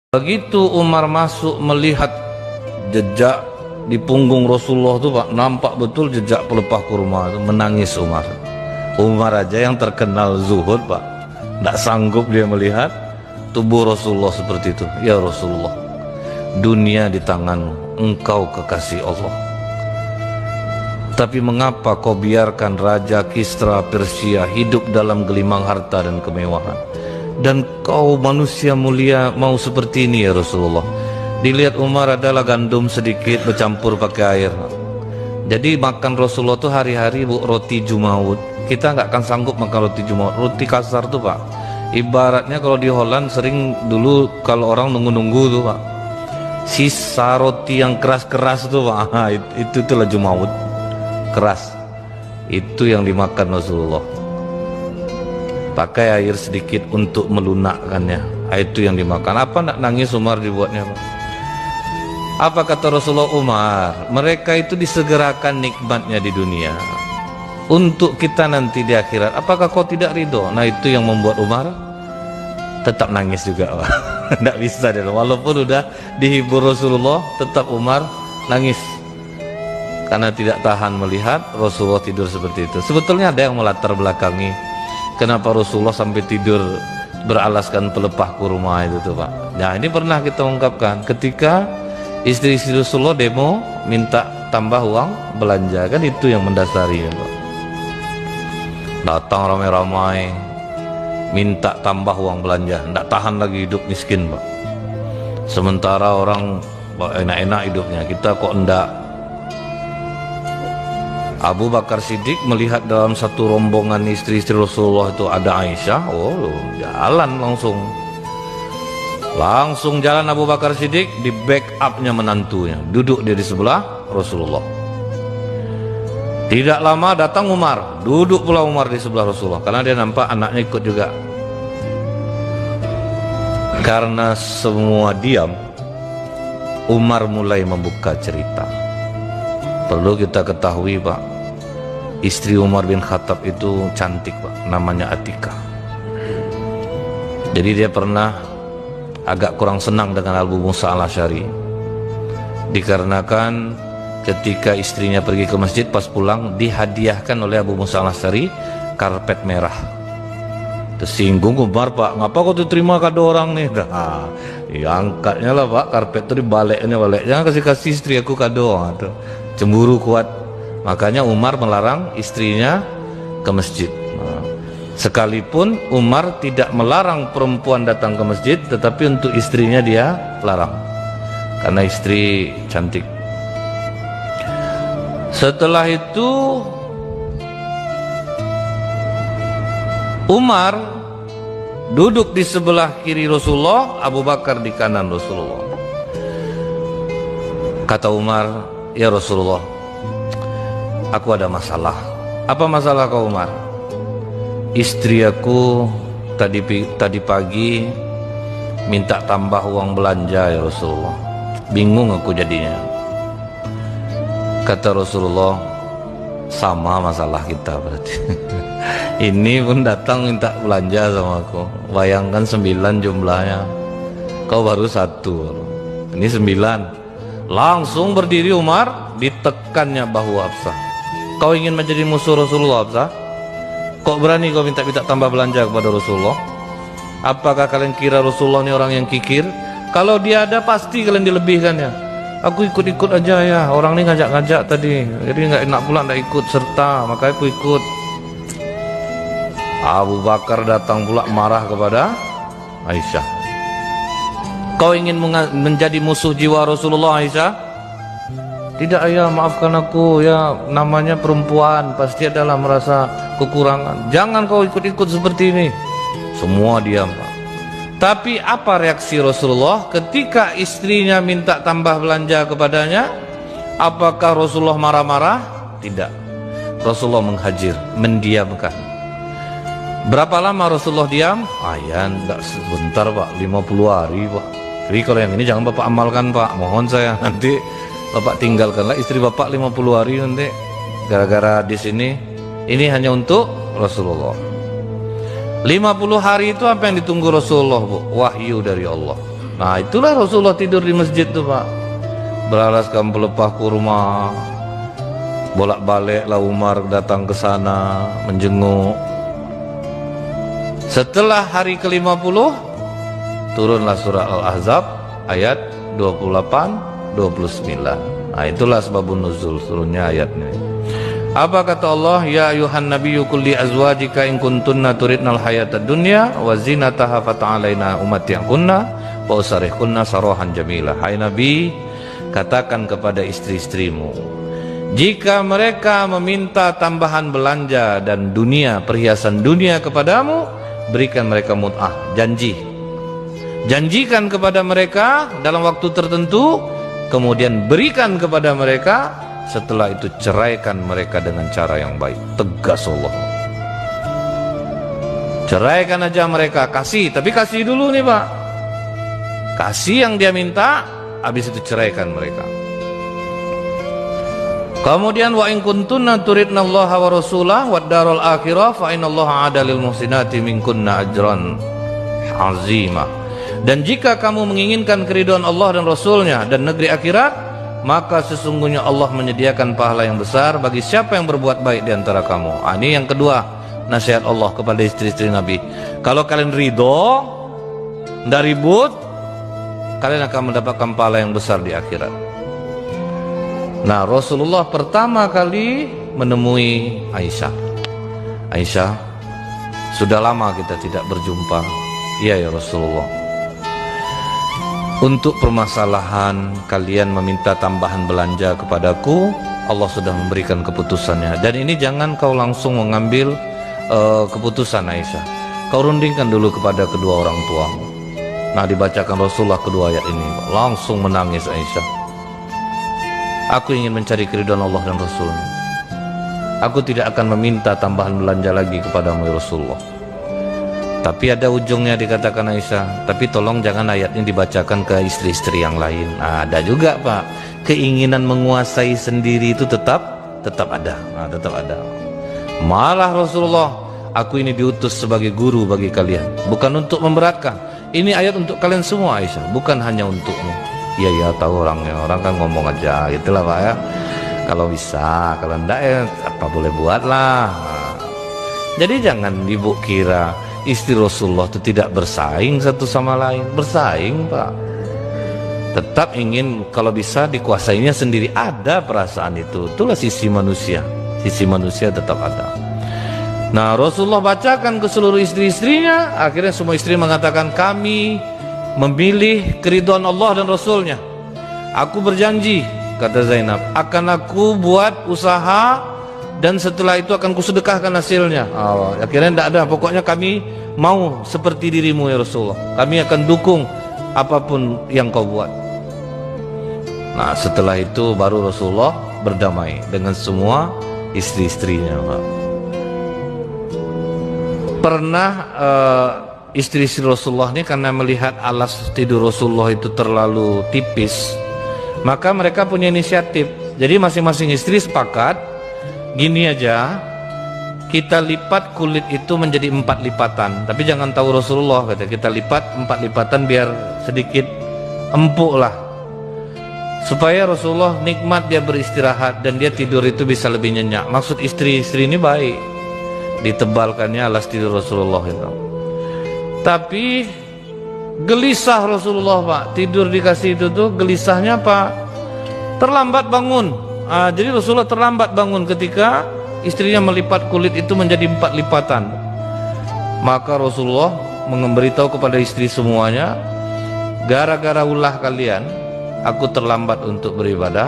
Begitu Umar masuk melihat jejak di punggung Rasulullah itu Pak, nampak betul jejak pelepah kurma itu, menangis Umar. Umar aja yang terkenal zuhud Pak, tidak sanggup dia melihat tubuh Rasulullah seperti itu. Ya Rasulullah, dunia di tanganmu, engkau kekasih Allah. Tapi mengapa kau biarkan Raja Kisra Persia hidup dalam gelimang harta dan kemewahan? Dan kau manusia mulia mau seperti ini ya Rasulullah. Dilihat Umar adalah gandum sedikit bercampur pakai air. Jadi makan Rasulullah tuh hari-hari roti jumaud. Kita nggak akan sanggup makan roti jumaud, roti kasar tuh Pak. Ibaratnya kalau di Holland sering dulu kalau orang nunggu-nunggu tuh Pak, sisa roti yang keras-keras tuh Pak, itu itulah jumaud, keras. Itu yang dimakan Rasulullah. Pakai air sedikit untuk melunakkannya. Itu yang dimakan. Apa nak nangis Umar dibuatnya Pak? Apa kata Rasulullah? Umar, mereka itu disegerakan nikmatnya di dunia untuk kita nanti di akhirat. Apakah kau tidak ridho? Nah itu yang membuat Umar tetap nangis juga Pak. Tidak bisa dia. Walaupun udah dihibur Rasulullah, tetap Umar nangis karena tidak tahan melihat Rasulullah tidur seperti itu. Sebetulnya ada yang melatar belakangi kenapa Rasulullah sampai tidur beralaskan pelepah kurma itu tuh Pak. Nah ini pernah kita ungkapkan ketika istri-istri Rasulullah demo minta tambah uang belanja, kan itu yang mendasari ya Pak. Datang ramai-ramai minta tambah uang belanja, tidak tahan lagi hidup miskin Pak. Sementara orang enak-enak hidupnya, kita kok enggak. Abu Bakar Siddiq melihat dalam satu rombongan istri-istri Rasulullah itu ada Aisyah, oh jalan langsung jalan Abu Bakar Siddiq, di backupnya menantunya, duduk dia di sebelah Rasulullah. Tidak lama datang Umar, duduk pula Umar di sebelah Rasulullah karena dia nampak anaknya ikut juga. Karena semua diam, Umar mulai membuka cerita. Perlu kita ketahui Pak, istri Umar bin Khattab itu cantik Pak, namanya Atika. Jadi dia pernah agak kurang senang dengan Abu Musa al-Asy'ari, dikarenakan ketika istrinya pergi ke masjid, pas pulang dihadiahkan oleh Abu Musa al-Asy'ari karpet merah. Tersinggung Umar, Pak, ngapa kau terima kado orang nih? Nah, diangkatnya lah Pak, karpet itu dibaliknya, jangan kasih istri aku kado. Tuh. Cemburu kuat, makanya Umar melarang istrinya ke masjid. Nah, sekalipun Umar tidak melarang perempuan datang ke masjid, tetapi untuk istrinya dia larang karena istri cantik. Setelah itu Umar duduk di sebelah kiri Rasulullah, Abu Bakar di kanan Rasulullah. Kata Umar, ya Rasulullah, aku ada masalah. Apa masalah kau Umar? Istri aku tadi pagi minta tambah uang belanja ya Rasulullah. Bingung aku jadinya. Kata Rasulullah, sama masalah kita berarti. Ini pun datang minta belanja sama aku. Bayangkan 9 jumlahnya, kau baru 1. Ini 9. Langsung berdiri Umar, ditekannya bahu Hafsah. Kau ingin menjadi musuh Rasulullah Hafsah? Kok berani kau minta tambah belanja kepada Rasulullah? Apakah kalian kira Rasulullah ini orang yang kikir? Kalau dia ada pasti kalian dilebihkan ya. Aku ikut-ikut aja ya, orang ini ngajak-ngajak tadi, jadi nggak enak pula nggak ikut serta, makanya aku ikut. Abu Bakar datang pula marah kepada Aisyah. Kau ingin menjadi musuh jiwa Rasulullah Aisyah? Tidak ayah, maafkan aku ya, namanya perempuan pasti adalah merasa kekurangan. Jangan kau ikut-ikut seperti ini. Semua diam Pak. Tapi apa reaksi Rasulullah ketika istrinya minta tambah belanja kepadanya? Apakah Rasulullah marah-marah? Tidak. Rasulullah menghajir, mendiamkan. Berapa lama Rasulullah diam? Ya enggak sebentar Pak, 50 hari Pak. Jadi kalau yang ini jangan Bapak amalkan Pak, mohon saya, nanti Bapak tinggalkanlah istri Bapak 50 hari nanti. Gara-gara di sini, ini hanya untuk Rasulullah. 50 hari itu apa yang ditunggu Rasulullah Bu? Wahyu dari Allah. Nah itulah Rasulullah tidur di masjid tuh Pak, beralaskan pelepah kurma. Bolak-balik lah Umar datang ke sana menjenguk. Setelah hari ke-50 turunlah surah Al-Ahzab ayat 28-29. Nah itulah sebabun nuzul turunnya ayatnya. Apa kata Allah? Ya ayuhan nabiyyu qul li azwajika in kuntunna turidnal hayatad dunya wa zinataha fata'alaina umatti'kunna wa usarihkunna sarahan jamila. Hai Nabi, katakan kepada istri-istrimu, jika mereka meminta tambahan belanja dan dunia, perhiasan dunia kepadamu, berikan mereka mut'ah, janjikan kepada mereka dalam waktu tertentu, kemudian berikan kepada mereka, setelah itu ceraikan mereka dengan cara yang baik. Tegas Allah, ceraikan aja mereka, kasih, tapi kasih dulu nih Pak, kasih yang dia minta, habis itu ceraikan mereka. Kemudian wa in kuntunna turidnallaha wa rasulahu wad darul akhirah fa innallaha 'ada lil muhsinati minkunna ajran azima. Dan jika kamu menginginkan keridhaan Allah dan Rasulnya dan negeri akhirat, maka sesungguhnya Allah menyediakan pahala yang besar bagi siapa yang berbuat baik di antara kamu. Ini yang kedua nasihat Allah kepada istri-istri Nabi. Kalau kalian ridho, tidak ribut, kalian akan mendapatkan pahala yang besar di akhirat. Nah, Rasulullah pertama kali menemui Aisyah. Aisyah, sudah lama kita tidak berjumpa. Iya ya Rasulullah, untuk permasalahan kalian meminta tambahan belanja kepadaku, Allah sudah memberikan keputusannya. Dan ini jangan kau langsung mengambil keputusan Aisyah, kau rundingkan dulu kepada kedua orang tuamu. Nah, dibacakan Rasulullah kedua ayat ini, langsung menangis Aisyah. Aku ingin mencari keridhaan Allah dan Rasulnya. Aku tidak akan meminta tambahan belanja lagi kepadamu ya Rasulullah. Tapi ada ujungnya dikatakan Aisyah, tapi tolong jangan ayat ini dibacakan ke istri-istri yang lain. Nah, ada juga Pak, keinginan menguasai sendiri itu tetap ada. Nah, tetap ada. Malah Rasulullah, aku ini diutus sebagai guru bagi kalian, bukan untuk memberatkan. Ini ayat untuk kalian semua Aisyah, bukan hanya untukmu. Iya ya, tahu orangnya, orang kan ngomong aja, itulah Pak ya. Kalau bisa, kalau enggak ya apa boleh buatlah. Nah, jadi jangan ibu kira istri Rasulullah itu tidak bersaing satu sama lain, bersaing Pak. Tetap ingin kalau bisa dikuasainya sendiri, ada perasaan itu. Itulah sisi manusia tetap ada. Nah, Rasulullah bacakan ke seluruh istri-istrinya, akhirnya semua istri mengatakan, kami memilih keridhaan Allah dan Rasulnya. Aku berjanji, kata Zainab, akan aku buat usaha dan setelah itu akan kusedekahkan hasilnya. Akhirnya tidak ada, pokoknya kami mau seperti dirimu ya Rasulullah, kami akan dukung apapun yang kau buat. Nah, setelah itu baru Rasulullah berdamai dengan semua istri-istrinya Pak. Pernah istri-istri Rasulullah ini karena melihat alas tidur Rasulullah itu terlalu tipis, maka mereka punya inisiatif. Jadi masing-masing istri sepakat, gini aja, kita lipat kulit itu menjadi 4 lipatan. Tapi jangan tahu Rasulullah, kata kita lipat 4 lipatan biar sedikit empuk lah, supaya Rasulullah nikmat dia beristirahat dan dia tidur itu bisa lebih nyenyak. Maksud istri-istri ini baik, ditebalkannya alas tidur Rasulullah itu. Tapi gelisah Rasulullah Pak, tidur dikasih itu tuh gelisahnya Pak, terlambat bangun. Jadi Rasulullah terlambat bangun ketika istrinya melipat kulit itu menjadi 4 lipatan. Maka Rasulullah memberitahu kepada istri semuanya, gara-gara ulah kalian aku terlambat untuk beribadah,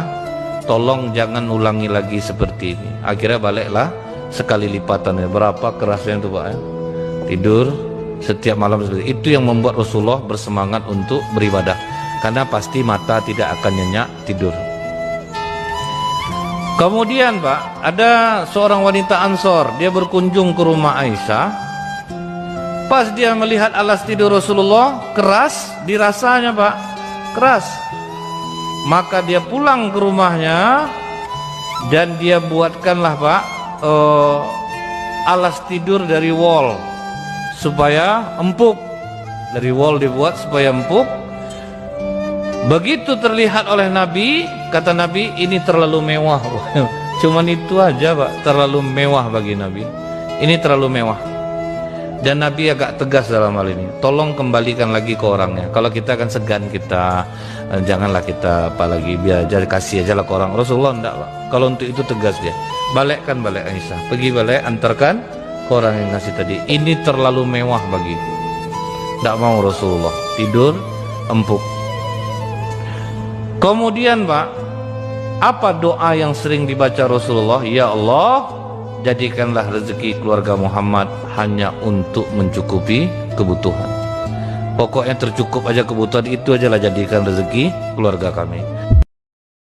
tolong jangan ulangi lagi seperti ini. Akhirnya baliklah sekali lipatannya. Berapa kerasnya itu Pak ya? Tidur setiap malam seperti itu yang membuat Rasulullah bersemangat untuk beribadah, karena pasti mata tidak akan nyenyak tidur. Kemudian Pak, ada seorang wanita Ansor, dia berkunjung ke rumah Aisyah. Pas dia melihat alas tidur Rasulullah keras, dirasanya Pak, keras. Maka dia pulang ke rumahnya dan dia buatkanlah Pak alas tidur dari wol supaya empuk. Dari wol dibuat supaya empuk. Begitu terlihat oleh Nabi, kata Nabi, ini terlalu mewah. Cuman itu aja Pak, terlalu mewah bagi Nabi. Ini terlalu mewah. Dan Nabi agak tegas dalam hal ini. Tolong kembalikan lagi ke orangnya. Kalau kita akan segan, kita janganlah kita apalagi biar aja, kasih aja lah ke orang. Rasulullah enggak Pak. Kalau untuk itu tegas dia. Balikkan balik Aisyah. Pergi balik, antarkan ke orang yang ngasih tadi. Ini terlalu mewah bagiku. Enggak mau Rasulullah. Tidur empuk. Kemudian Pak, apa doa yang sering dibaca Rasulullah? Ya Allah, jadikanlah rezeki keluarga Muhammad hanya untuk mencukupi kebutuhan. Pokoknya tercukup aja kebutuhan, itu aja lah jadikan rezeki keluarga kami.